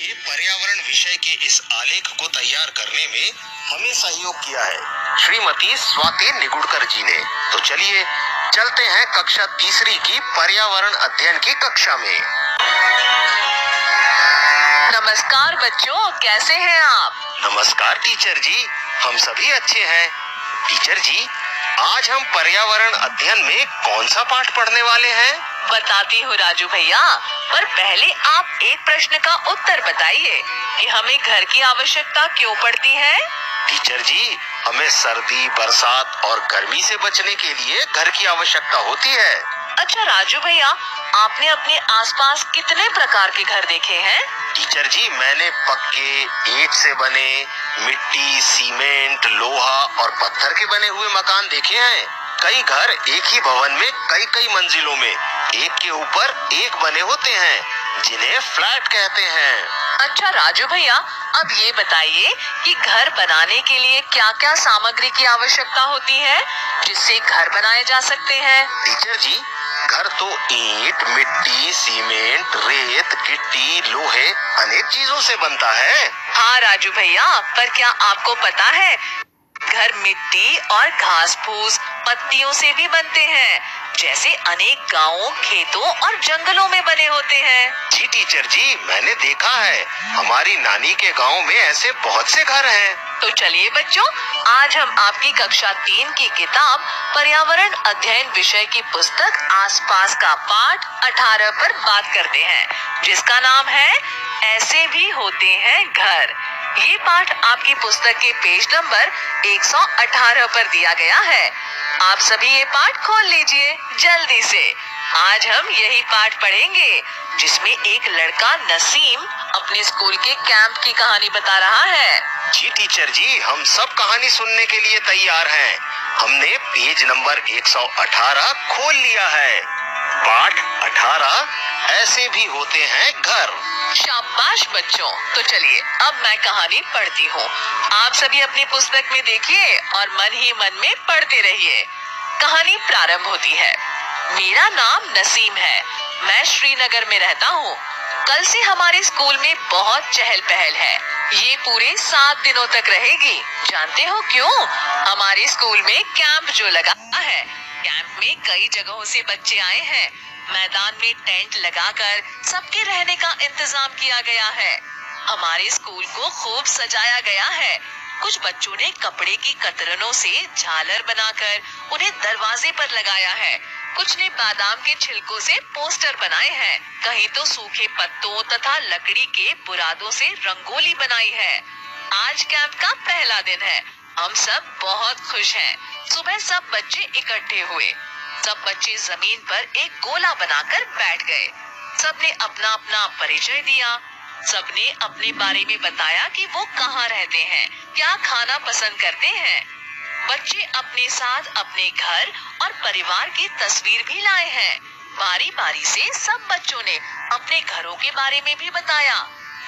के पर्यावरण विषय के इस आलेख को तैयार करने में हमें सहयोग किया है श्रीमती स्वाति निगुड़कर जी ने। तो चलिए चलते हैं कक्षा तीसरी की पर्यावरण अध्ययन की कक्षा में। नमस्कार बच्चों, कैसे हैं आप? नमस्कार टीचर जी, हम सभी अच्छे हैं। टीचर जी, आज हम पर्यावरण अध्ययन में कौन सा पाठ पढ़ने वाले हैं? बताती हूँ राजू भैया, पर पहले आप एक प्रश्न का उत्तर बताइए कि हमें घर की आवश्यकता क्यों पड़ती है? टीचर जी, हमें सर्दी, बरसात और गर्मी से बचने के लिए घर की आवश्यकता होती है। अच्छा राजू भैया, आपने अपने आसपास कितने प्रकार के घर देखे हैं? टीचर जी, मैंने पक्के, ईंट से बने, मिट्टी, सीमेंट, लोहा और पत्थर के बने हुए मकान देखे हैं। कई घर एक ही भवन में कई कई मंजिलों में एक के ऊपर एक बने होते हैं, जिन्हें फ्लैट कहते हैं। अच्छा राजू भैया, अब ये बताइए कि घर बनाने के लिए क्या क्या सामग्री की आवश्यकता होती है जिससे घर बनाए जा सकते हैं? टीचर जी, घर तो ईंट, मिट्टी, सीमेंट, रेत, गिट्टी, लोहे अनेक चीजों से बनता है। हाँ राजू भैया, पर क्या आपको पता है घर मिट्टी और घास फूस पत्तियों से भी बनते हैं, जैसे अनेक गांवों, खेतों और जंगलों में बने होते हैं। जी टीचर जी, मैंने देखा है, हमारी नानी के गांव में ऐसे बहुत से घर हैं। तो चलिए बच्चों, आज हम आपकी कक्षा 3 की किताब पर्यावरण अध्ययन विषय की पुस्तक आसपास का पाठ 18 पर बात करते हैं, जिसका नाम है ऐसे भी होते हैं घर। ये पाठ आपकी पुस्तक के पेज नंबर 118 पर दिया गया है। आप सभी ये पाठ खोल लीजिए जल्दी से। आज हम यही पाठ पढ़ेंगे जिसमें एक लड़का नसीम अपने स्कूल के कैंप की कहानी बता रहा है। जी टीचर जी, हम सब कहानी सुनने के लिए तैयार हैं। हमने पेज नंबर 118 खोल लिया है। पाठ 18, ऐसे भी होते हैं घर। शाबाश बच्चों, तो चलिए अब मैं कहानी पढ़ती हूँ। आप सभी अपनी पुस्तक में देखिए और मन ही मन में पढ़ते रहिए। कहानी प्रारंभ होती है। मेरा नाम नसीम है, मैं श्रीनगर में रहता हूँ। कल से हमारे स्कूल में बहुत चहल पहल है। ये पूरे 7 दिनों तक रहेगी। जानते हो क्यों? हमारे स्कूल में कैंप जो लगा है। कैंप में कई जगहों से बच्चे आए हैं। मैदान में टेंट लगाकर सबके रहने का इंतजाम किया गया है। हमारे स्कूल को खूब सजाया गया है। कुछ बच्चों ने कपड़े की कतरनों से झालर बनाकर उन्हें दरवाजे पर लगाया है। कुछ ने बादाम के छिलकों से पोस्टर बनाए हैं। कहीं तो सूखे पत्तों तथा लकड़ी के बुरादों से रंगोली बनाई है। आज कैंप का पहला दिन है। हम सब बहुत खुश हैं। सुबह सब बच्चे इकट्ठे हुए। सब बच्चे जमीन पर एक गोला बनाकर बैठ गए। सबने अपना अपना परिचय दिया। सबने अपने बारे में बताया कि वो कहाँ रहते हैं, क्या खाना पसंद करते हैं। बच्चे अपने साथ अपने घर और परिवार की तस्वीर भी लाए हैं। बारी बारी से सब बच्चों ने अपने घरों के बारे में भी बताया।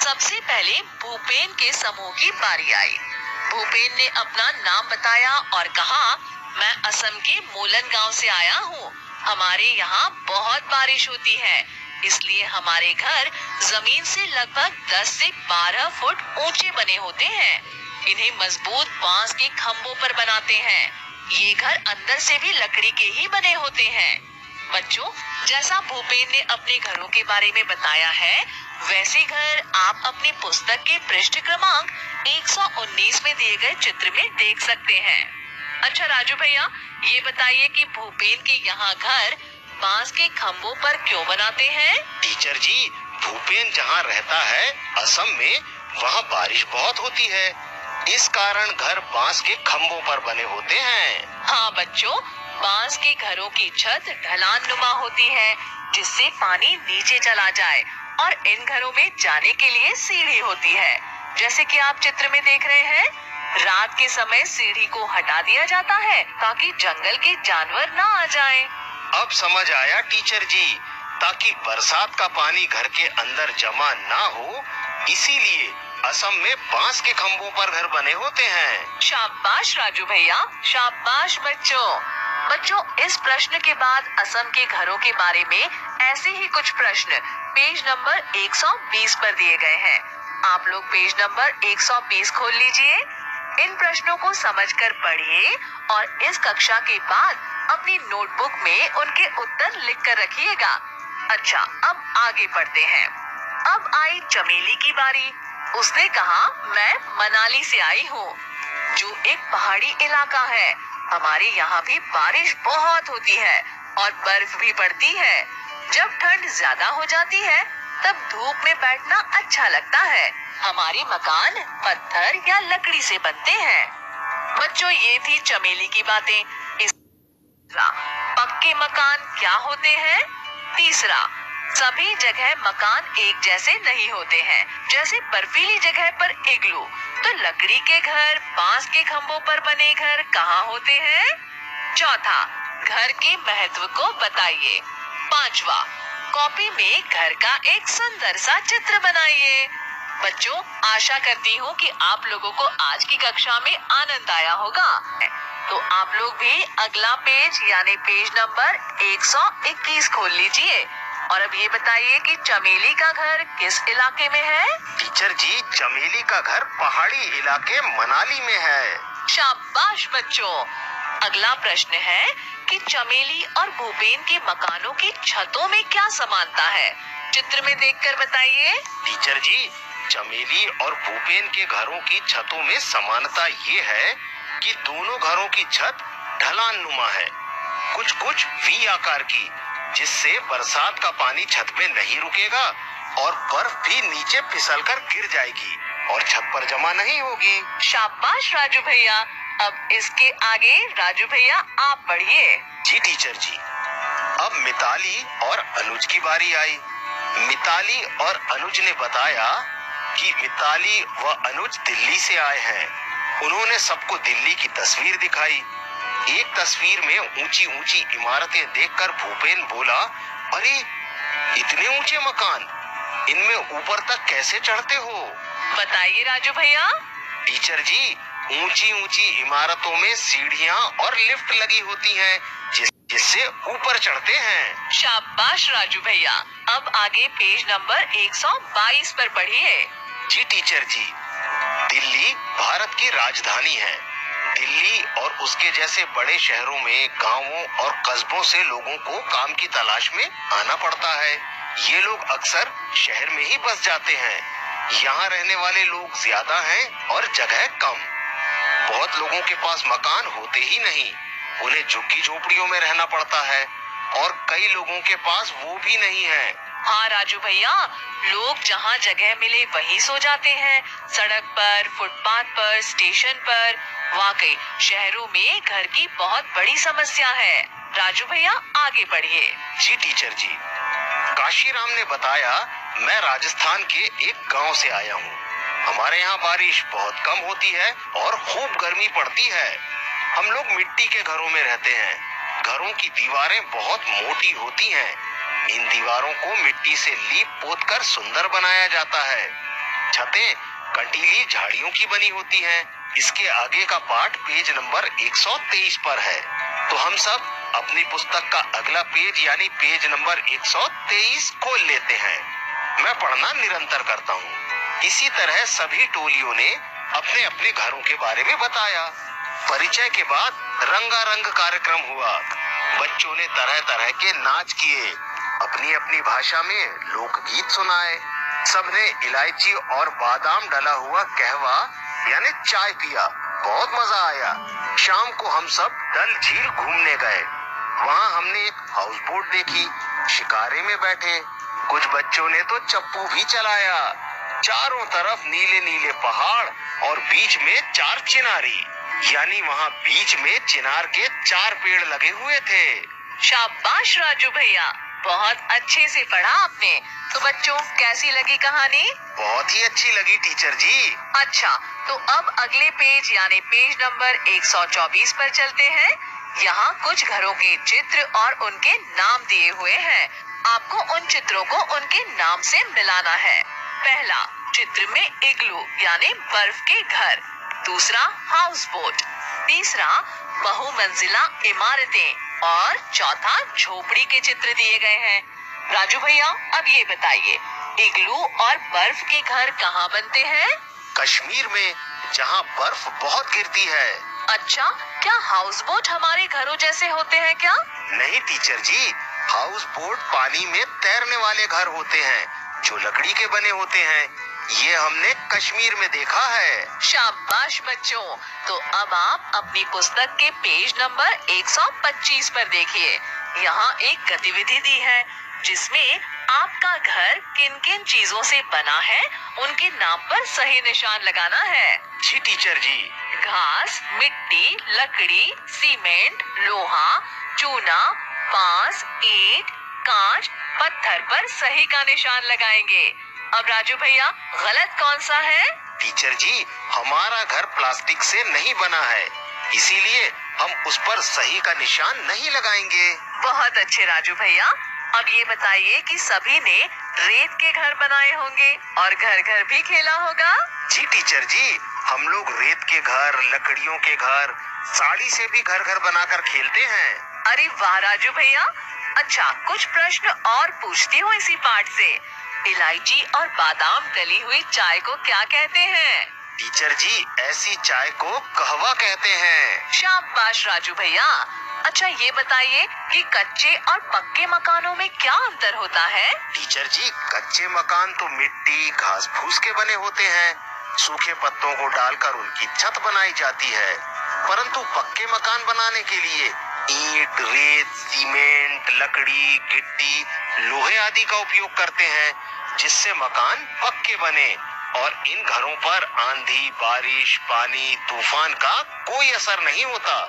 सबसे पहले भूपेन के समूह की बारी आई। भूपेन ने अपना नाम बताया और कहा, मैं असम के मोलन गांव से आया हूँ। हमारे यहाँ बहुत बारिश होती है, इसलिए हमारे घर जमीन से लगभग 10 से 12 फुट ऊंचे बने होते हैं। इन्हें मजबूत बांस के खम्भों पर बनाते हैं। ये घर अंदर से भी लकड़ी के ही बने होते हैं। बच्चों, जैसा भूपेन ने अपने घरों के बारे में बताया है, वैसे घर आप अपनी पुस्तक के पृष्ठ क्रमांक 119 में दिए गए चित्र में देख सकते हैं। अच्छा राजू भैया, ये बताइए कि भूपेन के यहाँ घर बांस के खम्भों पर क्यों बनाते हैं? टीचर जी, भूपेन जहाँ रहता है असम में, वहाँ बारिश बहुत होती है। इस कारण घर बांस के खम्भों पर बने होते हैं। हाँ बच्चों, बांस के घरों की छत ढलान नुमा होती है, जिससे पानी नीचे चला जाए, और इन घरों में जाने के लिए सीढ़ी होती है, जैसे कि आप चित्र में देख रहे हैं। रात के समय सीढ़ी को हटा दिया जाता है ताकि जंगल के जानवर ना आ जाएं। अब समझ आया टीचर जी, ताकि बरसात का पानी घर के अंदर जमा ना हो, इसीलिए असम में बांस के खम्भों पर घर बने होते हैं। शाबाश राजू भैया, शाबाश बच्चों। बच्चों, इस प्रश्न के बाद असम के घरों के बारे में ऐसे ही कुछ प्रश्न पेज नंबर 120 पर दिए गए हैं। आप लोग पेज नंबर 120 खोल लीजिए। इन प्रश्नों को समझकर पढ़िए और इस कक्षा के बाद अपनी नोटबुक में उनके उत्तर लिख कर रखिएगा। अच्छा, अब आगे बढ़ते हैं। अब आई चमेली की बारी। उसने कहा, मैं मनाली से आई हूँ, जो एक पहाड़ी इलाका है। हमारे यहाँ भी बारिश बहुत होती है और बर्फ भी पड़ती है। जब ठंड ज्यादा हो जाती है तब धूप में बैठना अच्छा लगता है। हमारे मकान पत्थर या लकड़ी से बनते हैं। बच्चों, ये थी चमेली की बातें। तीसरा, पक्के मकान क्या होते हैं? तीसरा, सभी जगह मकान एक जैसे नहीं होते हैं। जैसे बर्फीली जगह पर इग्लू, तो लकड़ी के घर, बांस के खंभों पर बने घर कहाँ होते हैं? चौथा, घर के महत्व को बताइए। पांचवा, कॉपी में घर का एक सुंदर सा चित्र बनाइए। बच्चों, आशा करती हूँ कि आप लोगों को आज की कक्षा में आनंद आया होगा। तो आप लोग भी अगला पेज यानी पेज नंबर 121 खोल लीजिए और अब ये बताइए कि चमेली का घर किस इलाके में है? टीचर जी, चमेली का घर पहाड़ी इलाके मनाली में है। शाबाश बच्चों। अगला प्रश्न है कि चमेली और भूपेन के मकानों की छतों में क्या समानता है? चित्र में देखकर बताइए। टीचर जी, चमेली और भूपेन के घरों की छतों में समानता ये है कि दोनों घरों की छत ढलान नुमा है, कुछ कुछ वी आकार की, जिससे बरसात का पानी छत में नहीं रुकेगा और बर्फ भी नीचे फिसलकर गिर जाएगी और छत पर जमा नहीं होगी। शाबाश राजू भैया। अब इसके आगे राजू भैया आप पढ़िए। जी टीचर जी। अब मिताली और अनुज की बारी आई। मिताली और अनुज ने बताया कि मिताली व अनुज दिल्ली से आए हैं। उन्होंने सबको दिल्ली की तस्वीर दिखाई। एक तस्वीर में ऊंची ऊंची इमारतें देखकर भूपेन बोला, अरे इतने ऊंचे मकान, इनमें ऊपर तक कैसे चढ़ते हो? बताइए राजू भैया। टीचर जी, ऊंची ऊंची इमारतों में सीढ़ियां और लिफ्ट लगी होती हैं, जिससे ऊपर चढ़ते हैं। शाबाश राजू भैया। अब आगे पेज नंबर 122 पर पढ़िए। जी टीचर जी। दिल्ली भारत की राजधानी है। दिल्ली और उसके जैसे बड़े शहरों में गांवों और कस्बों से लोगों को काम की तलाश में आना पड़ता है। ये लोग अक्सर शहर में ही बस जाते हैं। यहाँ रहने वाले लोग ज्यादा हैं और जगह कम। बहुत लोगों के पास मकान होते ही नहीं, उन्हें झुग्गी झोपड़ियों में रहना पड़ता है और कई लोगों के पास वो भी नहीं है। हाँ राजू भैया, लोग जहाँ जगह मिले वहीं सो जाते हैं, सड़क पर, फुटपाथ पर, स्टेशन पर। वाकई शहरों में घर की बहुत बड़ी समस्या है। राजू भैया आगे बढ़िए। जी टीचर जी। काशीराम ने बताया, मैं राजस्थान के एक गांव से आया हूँ। हमारे यहाँ बारिश बहुत कम होती है और खूब गर्मी पड़ती है। हम लोग मिट्टी के घरों में रहते हैं। घरों की दीवारें बहुत मोटी होती हैं। इन दीवारों को मिट्टी से लीप पोत कर सुंदर बनाया जाता है। छतें कंटीली झाड़ियों की बनी होती हैं। इसके आगे का पाठ पेज नंबर 123 पर है। तो हम सब अपनी पुस्तक का अगला पेज यानी पेज नंबर 123 खोल लेते हैं। मैं पढ़ना निरंतर करता हूँ। इसी तरह सभी टोलियों ने अपने अपने घरों के बारे में बताया। परिचय के बाद रंगारंग कार्यक्रम हुआ। बच्चों ने तरह तरह के नाच किए, अपनी अपनी भाषा में लोकगीत सुनाए। सबने इलायची और बादाम डला हुआ कहवा यानी चाय पिया। बहुत मजा आया। शाम को हम सब डल झील घूमने गए। वहाँ हमने एक हाउस बोट देखी। शिकारे में बैठे। कुछ बच्चों ने तो चप्पू भी चलाया। चारों तरफ नीले नीले पहाड़ और बीच में 4 चिनारी, यानी वहाँ बीच में चिनार के 4 पेड़ लगे हुए थे। शाबाश राजू भैया, बहुत अच्छे से पढ़ा आपने। तो बच्चों, कैसी लगी कहानी? बहुत ही अच्छी लगी टीचर जी। अच्छा, तो अब अगले पेज यानी पेज नंबर 124 पर चलते हैं। यहाँ कुछ घरों के चित्र और उनके नाम दिए हुए हैं। आपको उन चित्रों को उनके नाम से मिलाना है। पहला चित्र में इग्लू यानी बर्फ के घर, दूसरा हाउस बोट, तीसरा बहुमंजिला इमारतें और चौथा झोपड़ी के चित्र दिए गए हैं। राजू भैया अब ये बताइए इग्लू और बर्फ के घर कहाँ बनते हैं? कश्मीर में, जहाँ बर्फ बहुत गिरती है। अच्छा, क्या हाउस बोट हमारे घरों जैसे होते हैं क्या? नहीं टीचर जी, हाउस बोट पानी में तैरने वाले घर होते हैं जो लकड़ी के बने होते हैं। ये हमने कश्मीर में देखा है। शाबाश बच्चों, तो अब आप अपनी पुस्तक के पेज नंबर 125 पर देखिए। यहाँ एक गतिविधि दी है जिसमें आपका घर किन किन चीजों से बना है उनके नाम पर सही निशान लगाना है। जी टीचर जी। घास, मिट्टी, लकड़ी, सीमेंट, लोहा, चूना, बांस, ईंट, कांच, पत्थर पर सही का निशान लगाएंगे। अब राजू भैया, गलत कौन सा है? टीचर जी, हमारा घर प्लास्टिक से नहीं बना है, इसीलिए हम उस पर सही का निशान नहीं लगाएंगे। बहुत अच्छे राजू भैया। अब ये बताइए कि सभी ने रेत के घर बनाए होंगे और घर घर भी खेला होगा। जी टीचर जी, हम लोग रेत के घर, लकड़ियों के घर, साड़ी से भी घर घर बनाकर खेलते हैं। अरे वाह राजू भैया। अच्छा, कुछ प्रश्न और पूछती हूँ इसी पाठ से। इलायची और बादाम डली हुई चाय को क्या कहते हैं? टीचर जी, ऐसी चाय को कहवा कहते हैं। शाबाश राजू भैया। अच्छा, ये बताइए कि कच्चे और पक्के मकानों में क्या अंतर होता है? टीचर जी, कच्चे मकान तो मिट्टी, घास फूस के बने होते हैं। सूखे पत्तों को डालकर उनकी छत बनाई जाती है, परंतु पक्के मकान बनाने के लिए ईंट, रेत, सीमेंट, लकड़ी, गिट्टी, लोहे आदि का उपयोग करते हैं, जिससे मकान पक्के बने और इन घरों पर आंधी, बारिश, पानी, तूफान का कोई असर नहीं होता।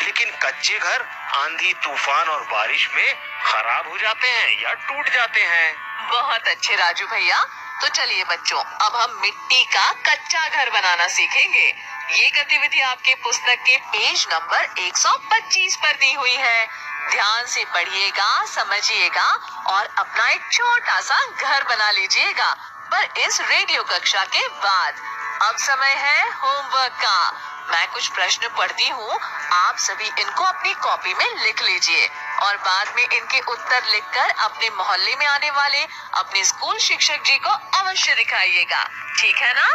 लेकिन कच्चे घर आंधी, तूफान और बारिश में खराब हो जाते हैं या टूट जाते हैं। बहुत अच्छे राजू भैया। तो चलिए बच्चों, अब हम मिट्टी का कच्चा घर बनाना सीखेंगे। ये गतिविधि आपके पुस्तक के पेज नंबर 125 पर दी हुई है। ध्यान से पढ़िएगा, समझिएगा और अपना एक छोटा सा घर बना लीजिएगा, पर इस रेडियो कक्षा के बाद। अब समय है होमवर्क का। मैं कुछ प्रश्न पढ़ती हूँ, आप सभी इनको अपनी कॉपी में लिख लीजिए और बाद में इनके उत्तर लिखकर अपने मोहल्ले में आने वाले अपने स्कूल शिक्षक जी को अवश्य दिखाइएगा। ठीक है ना?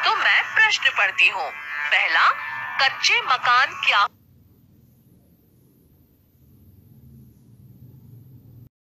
तो मैं प्रश्न पढ़ती हूँ। पहला, कच्चे मकान क्या